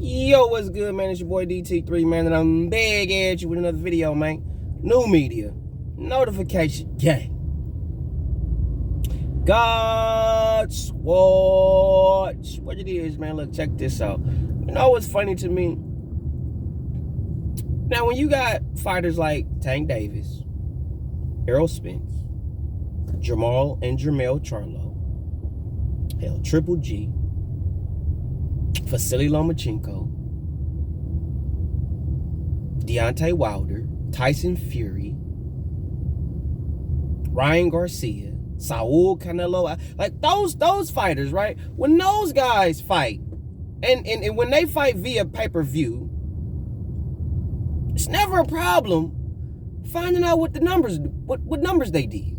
Yo, what's good, man? It's your boy DT3, man, and I'm back at you with another video, man. New media, notification gang. God's watch. What it is, man, look, check this out. You know what's funny to me? Now, when you got fighters like Tank Davis, Errol Spence, Jamal and Jermell Charlo, hell, Triple G, Vasily Lomachenko, Deontay Wilder, Tyson Fury, Ryan Garcia, Saul Canelo, like those fighters, right? When those guys fight, and when they fight via pay-per-view, it's never a problem finding out what the numbers, what numbers they did.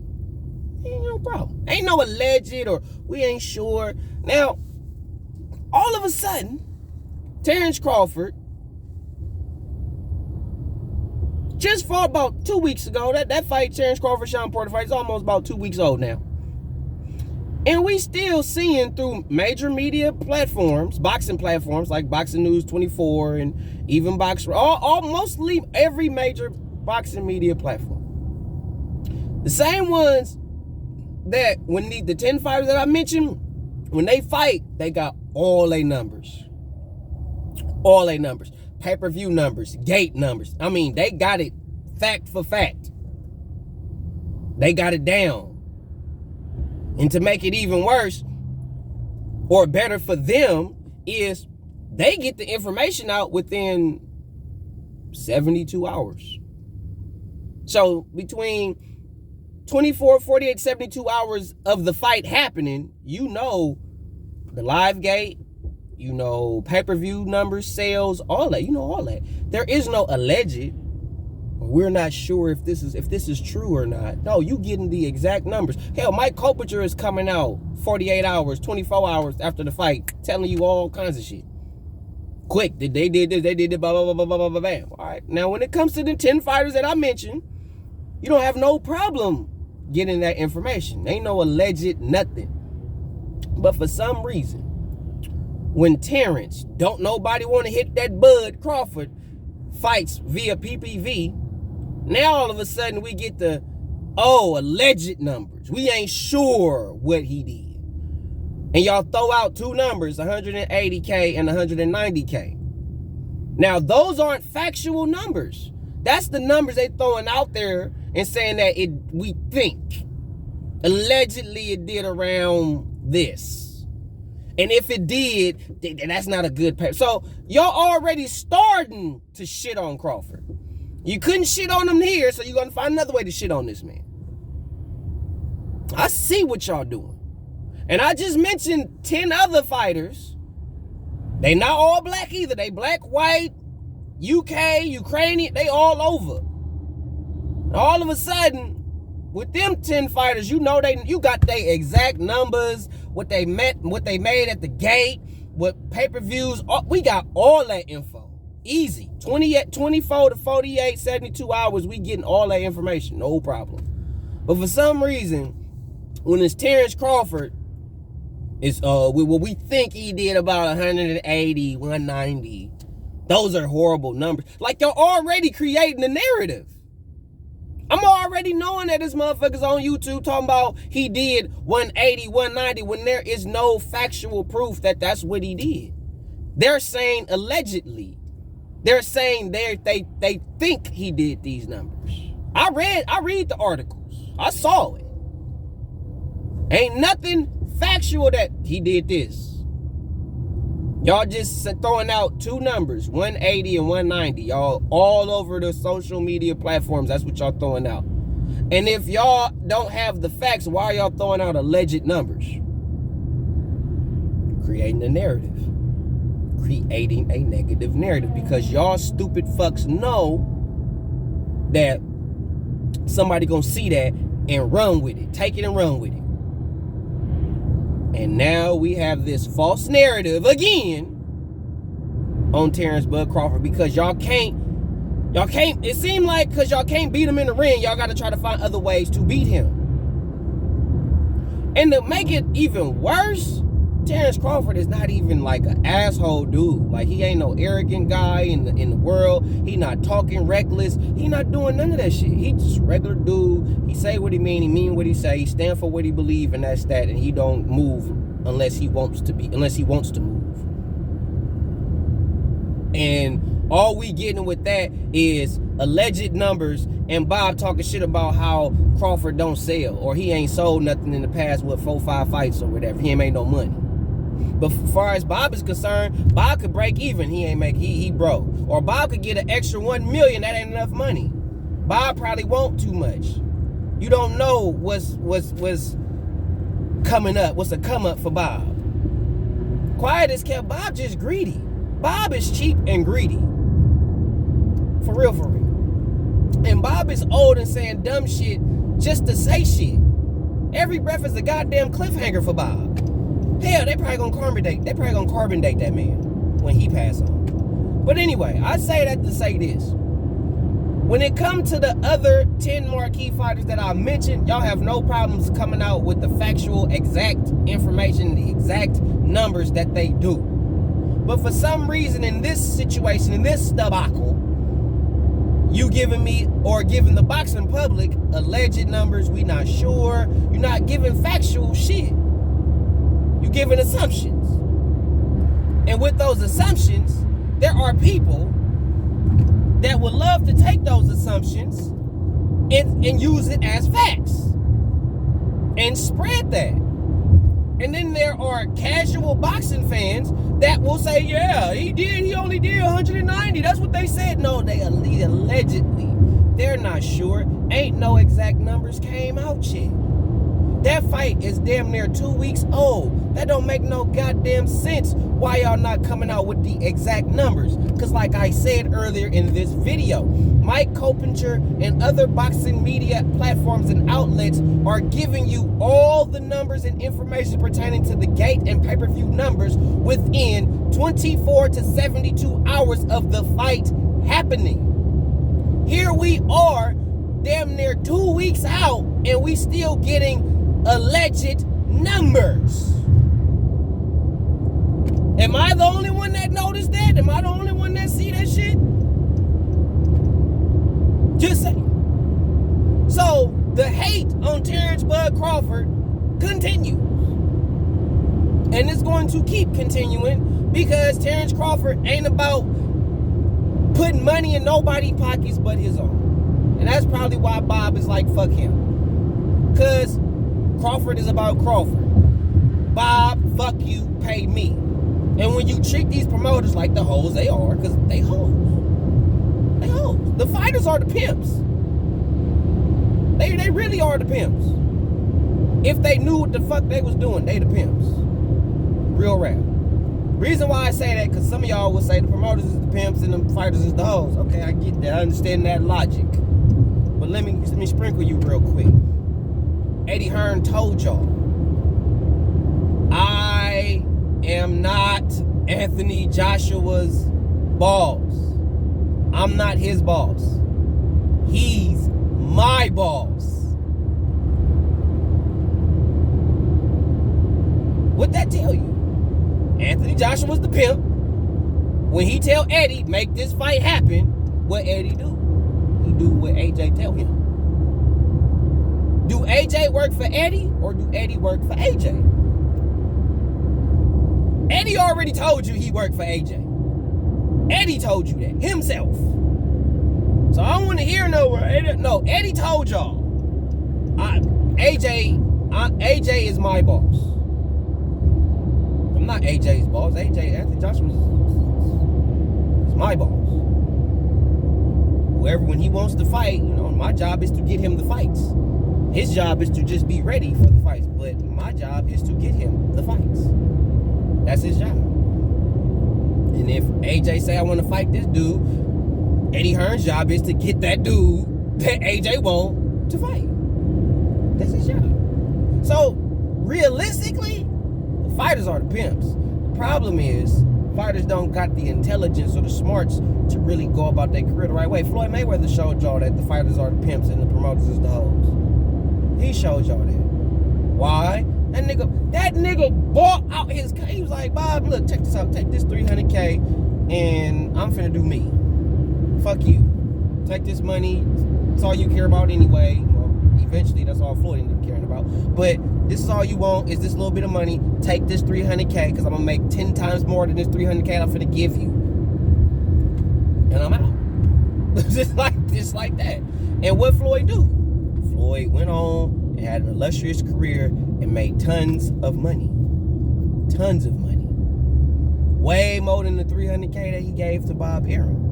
Ain't no problem. Ain't no alleged or we ain't sure. Now, all of a sudden, Terrence Crawford, just for about 2 weeks ago, that fight, Terrence Crawford, Sean Porter fight, is almost about 2 weeks old now. And we still seeing through major media platforms, boxing platforms like Boxing News 24 and even mostly every major boxing media platform. The same ones that when the 10 fighters that I mentioned, when they fight, they got all their numbers. All their numbers. Pay-per-view numbers. Gate numbers. I mean, they got it fact for fact. They got it down. And to make it even worse, or better for them, is they get the information out within 72 hours. So between 24, 48, 72 hours of the fight happening, you know the live gate, you know pay-per-view numbers, sales, all that, you know all that. There is no alleged, we're not sure if this is true or not. No, you getting the exact numbers. Hell, Mike Kopitar is coming out 48 hours, 24 hours after the fight, telling you all kinds of shit. Quick, they did this, they did it, blah, blah, blah, blah, blah, blah, bam. All right, now when it comes to the 10 fighters that I mentioned, you don't have no problem getting that information. Ain't no alleged nothing. But for some reason, when Terrence, don't nobody want to hit that Bud Crawford, fights via PPV, now all of a sudden we get the, alleged numbers. We ain't sure what he did. And y'all throw out two numbers, 180K and 190K. Now, those aren't factual numbers. That's the numbers they throwing out there and saying that we think. Allegedly, it did around this. And if it did, that's not a good pay. So, y'all already starting to shit on Crawford. You couldn't shit on him here, so you're going to find another way to shit on this man. I see what y'all doing. And I just mentioned 10 other fighters. They not all black either. They black, white, UK, Ukrainian, they all over. And all of a sudden, with them 10 fighters, you know you got their exact numbers, what they made at the gate, what pay-per-views, we got all that info. Easy. 24 to 48, 72 hours, we getting all that information. No problem. But for some reason, when it's Terrence Crawford, it's what we think he did about 180, 190. Those are horrible numbers. Like, you're already creating a narrative. I'm already knowing that this motherfucker's on YouTube talking about he did 180, 190 when there is no factual proof that that's what he did. They're saying allegedly. They're saying they think he did these numbers. I read the articles. I saw it. Ain't nothing factual that he did this. Y'all just throwing out two numbers, 180 and 190. Y'all all over the social media platforms. That's what y'all throwing out. And if y'all don't have the facts, why are y'all throwing out alleged numbers? Creating a narrative. Creating a negative narrative. Because y'all stupid fucks know that somebody gonna see that and run with it. Take it and run with it. And now we have this false narrative again on Terrence Bud Crawford because y'all can't, it seemed like because y'all can't beat him in the ring, y'all got to try to find other ways to beat him. And to make it even worse, Terrence Crawford is not even like an asshole dude. Like, he ain't no arrogant guy in the world. He not talking reckless. He not doing none of that shit. He just a regular dude. He say what he mean what he say. He stand for what he believe, and that's that. And he don't move unless he wants to move. And all we getting with that is alleged numbers and Bob talking shit about how Crawford don't sell, or he ain't sold nothing in the past, 4-5 fights or whatever. He ain't made no money. But as far as Bob is concerned, Bob could break even. He broke. Or Bob could get an extra $1 million. That ain't enough money. Bob probably won't too much. You don't know what's coming up. What's a come up for Bob? Quiet as kept. Bob just greedy. Bob is cheap and greedy. For real, for real. And Bob is old and saying dumb shit just to say shit. Every breath is a goddamn cliffhanger for Bob. Hell, they probably gonna carbon date that man when he pass on. But anyway, I say that to say this. When it comes to the other 10 marquee fighters that I mentioned, y'all have no problems coming out with the factual, exact information, the exact numbers that they do. But for some reason in this situation, in this debacle, you giving me or giving the boxing public alleged numbers, we not sure. You're not giving factual shit. You're giving assumptions. And with those assumptions, there are people that would love to take those assumptions and use it as facts and spread that. And then there are casual boxing fans that will say, yeah, he only did 190. That's what they said. No, they allegedly. They're not sure. Ain't no exact numbers came out yet. That fight is damn near 2 weeks old. That don't make no goddamn sense why y'all not coming out with the exact numbers. Because like I said earlier in this video, Mike Coppinger and other boxing media platforms and outlets are giving you all the numbers and information pertaining to the gate and pay-per-view numbers within 24 to 72 hours of the fight happening. Here we are, damn near 2 weeks out, and we still getting alleged numbers. Am I the only one that noticed that? Am I the only one that see that shit? Just saying. So the hate on Terrence Bud Crawford continues. And it's going to keep continuing because Terrence Crawford ain't about putting money in nobody's pockets but his own. And that's probably why Bob is like, fuck him. Because Crawford is about Crawford. Bob, fuck you, pay me. And when you treat these promoters like the hoes they are, because they hoes. They hoes. The fighters are the pimps. They really are the pimps. If they knew what the fuck they was doing, they the pimps. Real rap. Reason why I say that, because some of y'all will say the promoters is the pimps and the fighters is the hoes. Okay, I get that. I understand that logic. But let me sprinkle you real quick. Eddie Hearn told y'all, I am not Anthony Joshua's boss. I'm not his boss. He's my boss. What'd that tell you? Anthony Joshua's the pimp. When he tell Eddie, make this fight happen, what Eddie do? He do what AJ tell him. Do AJ work for Eddie or do Eddie work for AJ? Eddie already told you he worked for AJ. Eddie told you that himself. So I don't want to hear no, Eddie told y'all. AJ is my boss. I'm not AJ's boss. Anthony Joshua is my boss. Whoever, when he wants to fight, my job is to get him the fights. His job is to just be ready for the fights. But my job is to get him the fights. That's his job. And if AJ say I want to fight this dude, Eddie Hearn's job is to get that dude that AJ want to fight. That's his job. So realistically, the fighters are the pimps. The problem is fighters don't got the intelligence or the smarts to really go about their career the right way. Floyd Mayweather showed y'all that the fighters are the pimps and the promoters is the hoes. He showed y'all that. Why? That nigga bought out his. He was like, Bob, look, check this out. Take this $300K, and I'm finna do me. Fuck you. Take this money. It's all you care about anyway. Well, eventually, that's all Floyd ended up caring about. But this is all you want is this little bit of money. Take this $300K, because I'm gonna make 10 times more than this $300K I'm finna give you, and I'm out. just like that. And what Floyd do? Floyd went on and had an illustrious career and made tons of money. Tons of money. Way more than the $300K that he gave to Bob Arum.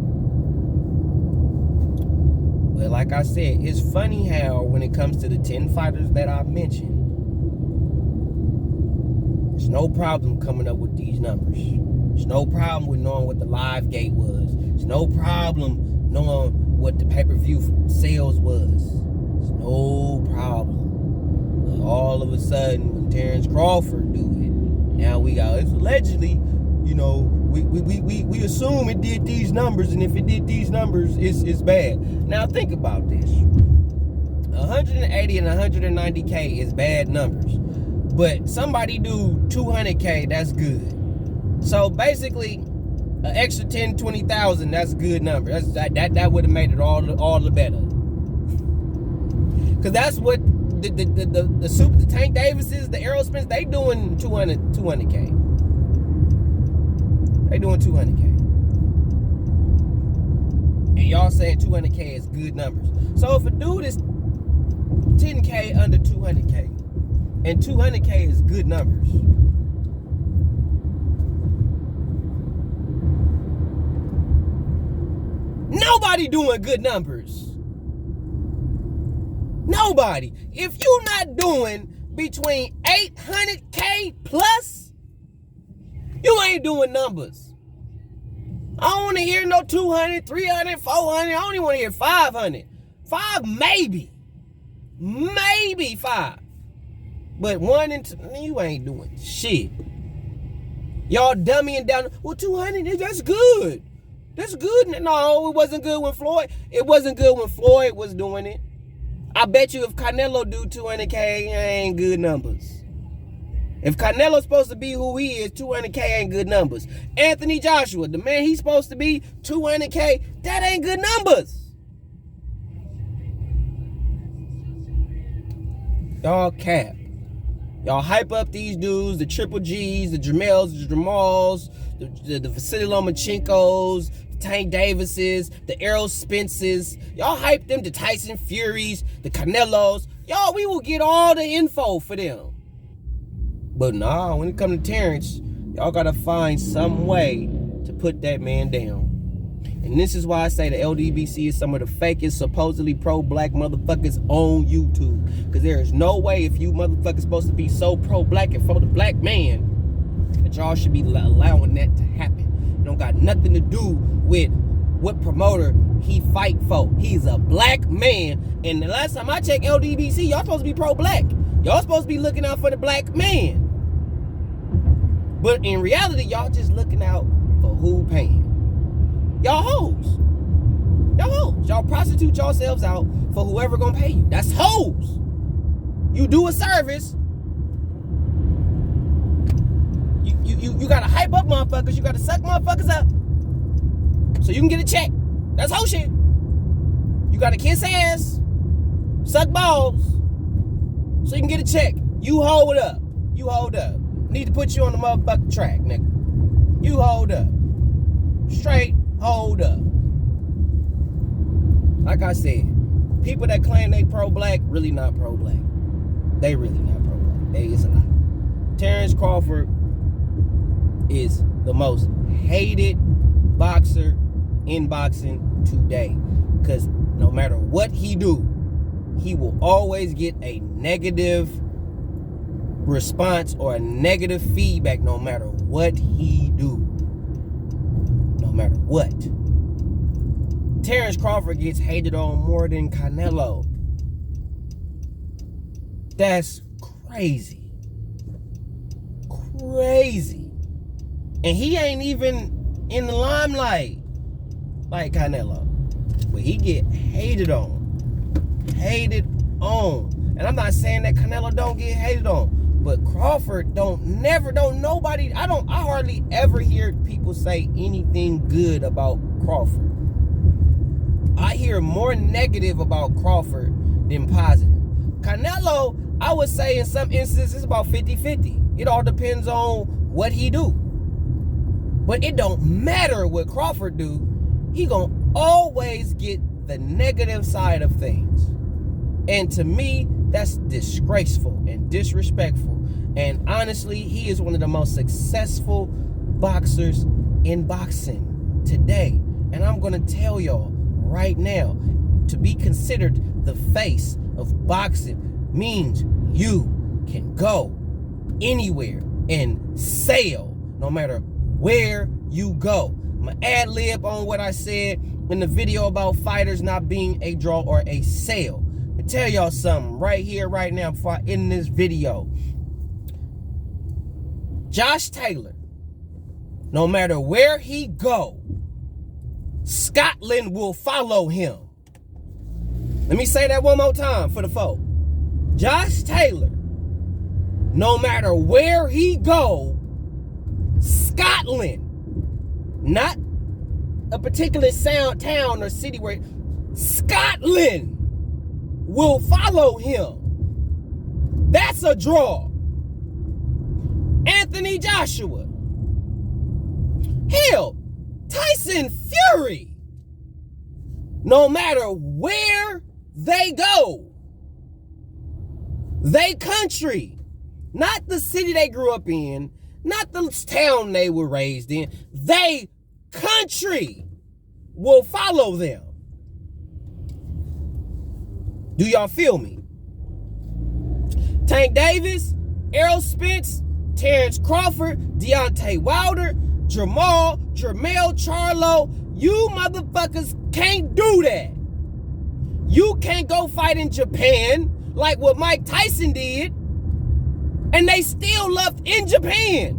But like I said, it's funny how when it comes to the 10 fighters that I've mentioned, there's no problem coming up with these numbers. There's no problem with knowing what the live gate was. There's no problem knowing what the pay-per-view sales was. There's no problem. But all of a sudden, when Terrence Crawford do it, now we got, it's allegedly, you know, we assume it did these numbers, and if it did these numbers, it's bad. Now think about this. 180 and 190K is bad numbers. But somebody do 200K, that's good. So basically, an extra 10, 20,000, that's a good number. That would have made it all the better. Cause that's what the Tank Davises, the Aerospins, they doing 200K. They doing 200K. And y'all saying 200K is good numbers. So if a dude is 10K under 200K, and 200K is good numbers, nobody doing good numbers. Nobody. If you not doing between 800K plus, you ain't doing numbers. I don't want to hear no 200, 300, 400. I don't even want to hear 500. 5 maybe. Maybe 5. But 1 and 2, you ain't doing shit. Y'all dummying down. Well, 200, that's good. That's good. No, it wasn't good when Floyd. It wasn't good when Floyd was doing it. I bet you if Canelo do 200K, it ain't good numbers. If Canelo's supposed to be who he is, 200K ain't good numbers. Anthony Joshua, the man he's supposed to be, 200K, that ain't good numbers. Y'all cap. Y'all hype up these dudes, the Triple G's, the Jamels, the Jamals, the Vasily Lomachenkos, the Tank Davises, the Errol Spences. Y'all hype them, the Tyson Furies, the Canelos. Y'all, we will get all the info for them. But nah, when it comes to Terrence, y'all gotta find some way to put that man down. And this is why I say the LDBC is some of the fakest, supposedly pro-black motherfuckers on YouTube. Because there is no way, if you motherfuckers supposed to be so pro-black and for the black man, that y'all should be allowing that to happen. It don't got nothing to do with what promoter he fight for. He's a black man. And the last time I checked LDBC, y'all supposed to be pro-black. Y'all supposed to be looking out for the black man. But in reality, y'all just looking out for who paying. Y'all hoes. Y'all hoes. Y'all prostitute yourselves out for whoever gonna pay you. That's hoes. You do a service. You gotta hype up motherfuckers. You gotta suck motherfuckers up so you can get a check. That's hoe shit. You gotta kiss ass, suck balls, so you can get a check. You hold up. You hold up. Need to put you on the motherfucking track, nigga. You hold up. Straight hold up. Like I said, people that claim they pro-black, really not pro-black. They really not pro-black. They is a lot. Terrence Crawford is the most hated boxer in boxing today. Because no matter what he do, he will always get a negative response or a negative feedback no matter what he do. No matter what. Terrence Crawford gets hated on more than Canelo. That's crazy. Crazy. And he ain't even in the limelight like Canelo. But he get hated on. Hated on. And I'm not saying that Canelo don't get hated on. But Crawford don't nobody, I hardly ever hear people say anything good about Crawford. I hear more negative about Crawford than positive. Canelo, I would say in some instances, it's about 50-50. It all depends on what he do. But it don't matter what Crawford do. He gonna always get the negative side of things. And to me, that's disgraceful and disrespectful. And honestly, he is one of the most successful boxers in boxing today. And I'm gonna tell y'all right now, to be considered the face of boxing means you can go anywhere and sail no matter where you go. I'm gonna ad lib on what I said in the video about fighters not being a draw or a sale. I'm gonna tell y'all something right here, right now, before I end this video. Josh Taylor, no matter where he go, Scotland will follow him. Let me say that one more time for the folk. Josh Taylor, no matter where he go, Scotland, not a particular town or city, where Scotland will follow him. That's a draw. Anthony Joshua. Hell, Tyson Fury. No matter where they go, they country, not the city they grew up in, not the town they were raised in, they country will follow them. Do y'all feel me? Tank Davis, Errol Spence, Terrence Crawford, Deontay Wilder, Jermell Charlo, you motherfuckers can't do that. You can't go fight in Japan like what Mike Tyson did, and they still left in Japan.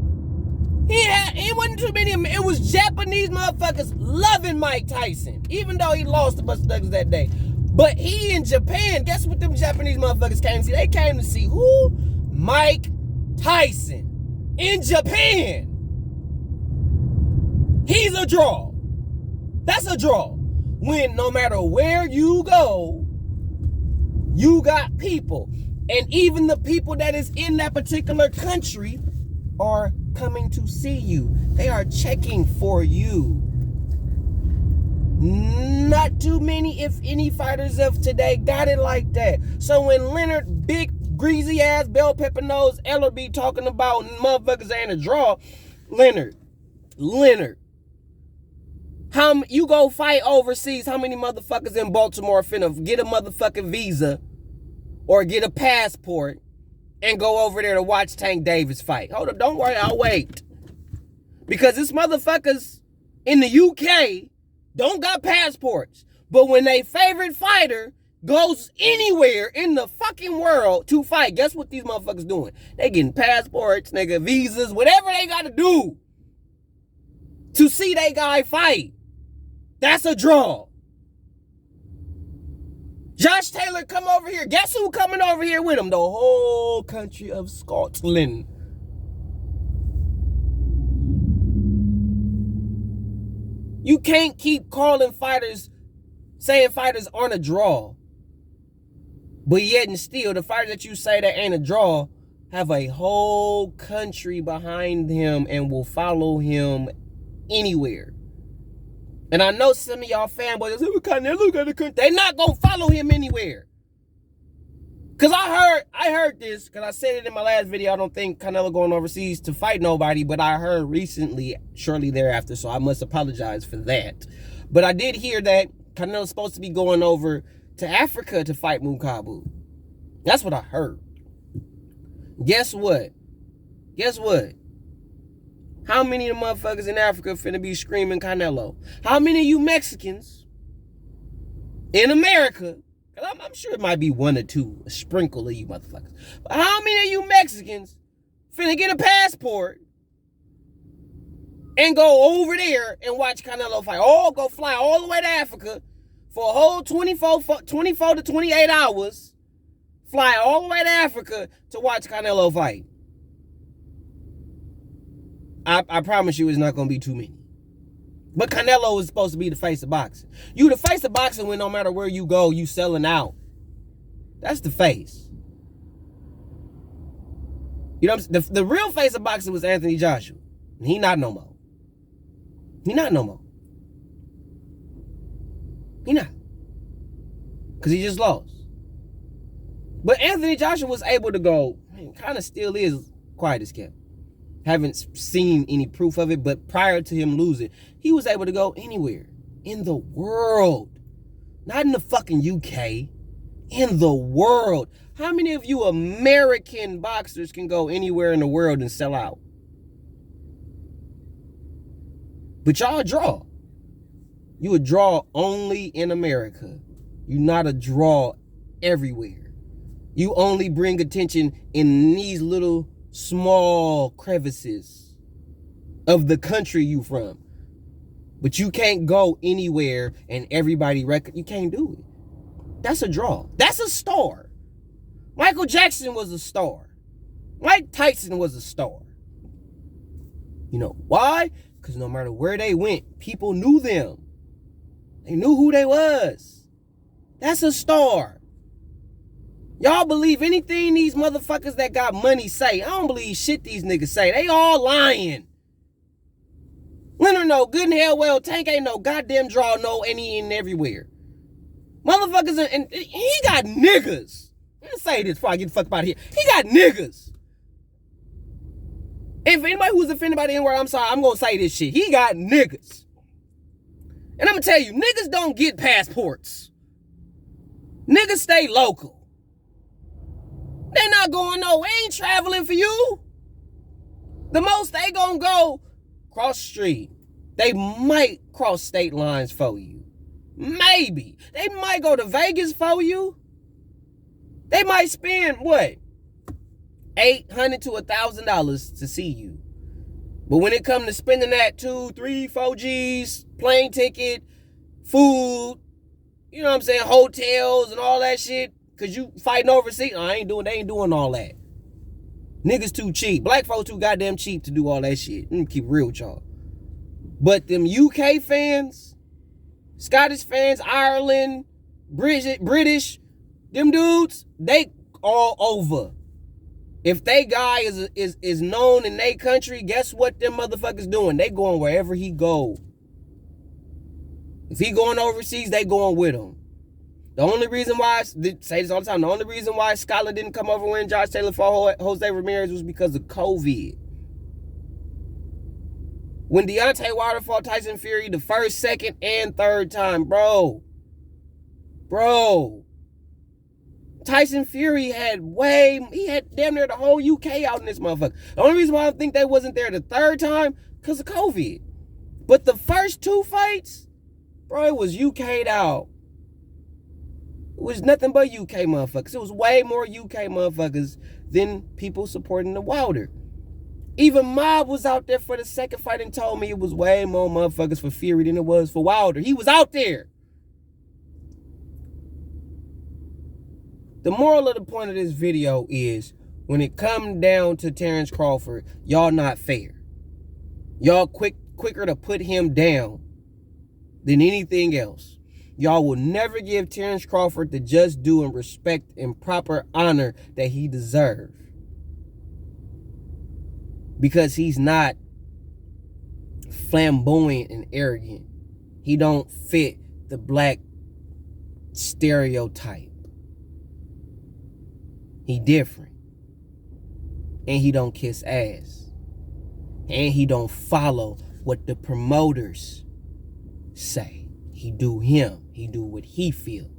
It wasn't too many of them. It was Japanese motherfuckers loving Mike Tyson, even though he lost a bunch of thugs that day. But he in Japan, guess what them Japanese motherfuckers came to see? They came to see who? Mike Tyson in Japan. He's a draw. That's a draw. When no matter where you go, you got people. And even the people that is in that particular country are coming to see you. They are checking for you. Not too many, if any, fighters of today got it like that. So when Leonard, big, greasy ass, bell pepper nose, Eller be talking about motherfuckers ain't a draw, Leonard, how you go fight overseas? How many motherfuckers in Baltimore finna get a motherfucking visa or get a passport and go over there to watch Tank Davis fight? Hold up, don't worry, I'll wait. Because this motherfuckers in the UK don't got passports. But when they favorite fighter goes anywhere in the fucking world to fight, guess what these motherfuckers doing? They getting passports, nigga, visas, whatever they gotta do to see they guy fight. That's a draw. Josh Taylor come over here. Guess who coming over here with him? The whole country of Scotland. You can't keep calling fighters, saying fighters aren't a draw. But yet and still, the fighters that you say that ain't a draw have a whole country behind him and will follow him anywhere. And I know some of y'all fanboys say, Canelo got a country. They not gonna follow him anywhere. Cause I heard this, cause I said it in my last video. I don't think Canelo going overseas to fight nobody, but I heard recently, shortly thereafter, so I must apologize for that. But I did hear that Canelo's supposed to be going over to Africa to fight Mukabu. That's what I heard. Guess what? How many of the motherfuckers in Africa finna be screaming Canelo? How many of you Mexicans in America, I'm sure it might be one or two, a sprinkle of you motherfuckers, but how many of you Mexicans finna get a passport and go over there and watch Canelo fight? Or go fly all the way to Africa for a whole 24 to 28 hours, fly all the way to Africa to watch Canelo fight? I promise you it's not going to be too many. But Canelo is supposed to be the face of boxing. You the face of boxing when no matter where you go, you selling out. That's the face. You know what I'm saying? The real face of boxing was Anthony Joshua. He not no more. He not no more. He not. Because he just lost. But Anthony Joshua was able to go, kind of still is quiet as kept. Haven't seen any proof of it, but prior to him losing, he was able to go anywhere in the world. Not in the fucking UK. In the world. How many of you American boxers can go anywhere in the world and sell out? But y'all draw. You a draw only in America. You not a draw everywhere. You only bring attention in these little small crevices of the country you from. But you can't go anywhere and everybody you can't do it. That's a draw. That's a star. Michael Jackson was a star. Mike Tyson was a star. You know why? Because no matter where they went, people knew them. They knew who they was. That's a star. Y'all believe anything these motherfuckers that got money say. I don't believe shit these niggas say. They all lying. Leonard know good and hell well Tank ain't no goddamn draw no any and everywhere. Motherfuckers and he got niggas. Let me say this before I get the fuck out of here. He got niggas. If anybody who's offended by the N-word, I'm sorry, I'm gonna say this shit. He got niggas. And I'm gonna tell you, niggas don't get passports. Niggas stay local. They not going no, they ain't traveling for you. The most they gonna go cross the street. They might cross state lines for you. Maybe. They might go to Vegas for you. They might spend, what? $800 to $1,000 to see you. But when it comes to spending that 2, 3, 4 G's, plane ticket, food, you know what I'm saying, hotels and all that shit, because you fighting overseas, they ain't doing all that. Niggas too cheap. Black folks too goddamn cheap to do all that shit. Let me keep real with y'all. But them UK fans, Scottish fans, Ireland, British, them dudes, they all over. If they guy is known in their country, guess what them motherfuckers doing? They going wherever he go. If he going overseas, they going with him. The only reason why, I say this all the time, the only reason why Skyler didn't come over when Josh Taylor fought Jose Ramirez was because of COVID. When Deontay Wilder fought Tyson Fury the first, second, and third time, bro, Tyson Fury he had damn near the whole UK out in this motherfucker. The only reason why I think they wasn't there the third time, because of COVID. But the first 2 fights, bro, it was UK'd out. It was nothing but UK motherfuckers. It was way more UK motherfuckers than people supporting the Wilder. Even Mob was out there for the second fight and told me it was way more motherfuckers for Fury than it was for Wilder. He was out there. The moral of the point of this video is, when it comes down to Terrence Crawford, y'all not fair. Y'all quicker to put him down than anything else. Y'all will never give Terrence Crawford the just due and respect and proper honor that he deserves. Because he's not flamboyant and arrogant. He don't fit the black stereotype. He different. And he don't kiss ass. And he don't follow what the promoters say. He do him. He do what he feel.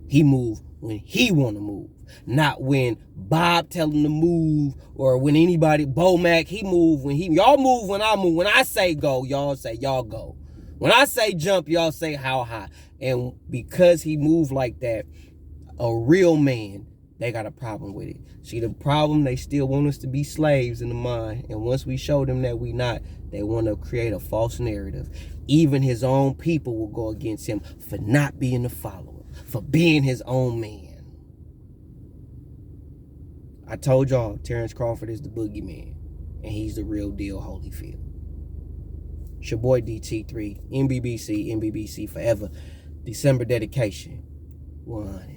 He move when he want to move. Not when Bob tell him to move, or when anybody, Bomac, he move when y'all move when I move. When I say go, y'all say y'all go. When I say jump, y'all say how high. And because he moved like that, a real man, they got a problem with it. See, the problem, they still want us to be slaves in the mind. And once we show them that we not, they want to create a false narrative. Even his own people will go against him for not being a follower, for being his own man. I told y'all, Terrence Crawford is the boogeyman. and he's the real deal Holyfield. It's your boy DT3, MBBC forever. December dedication. 1.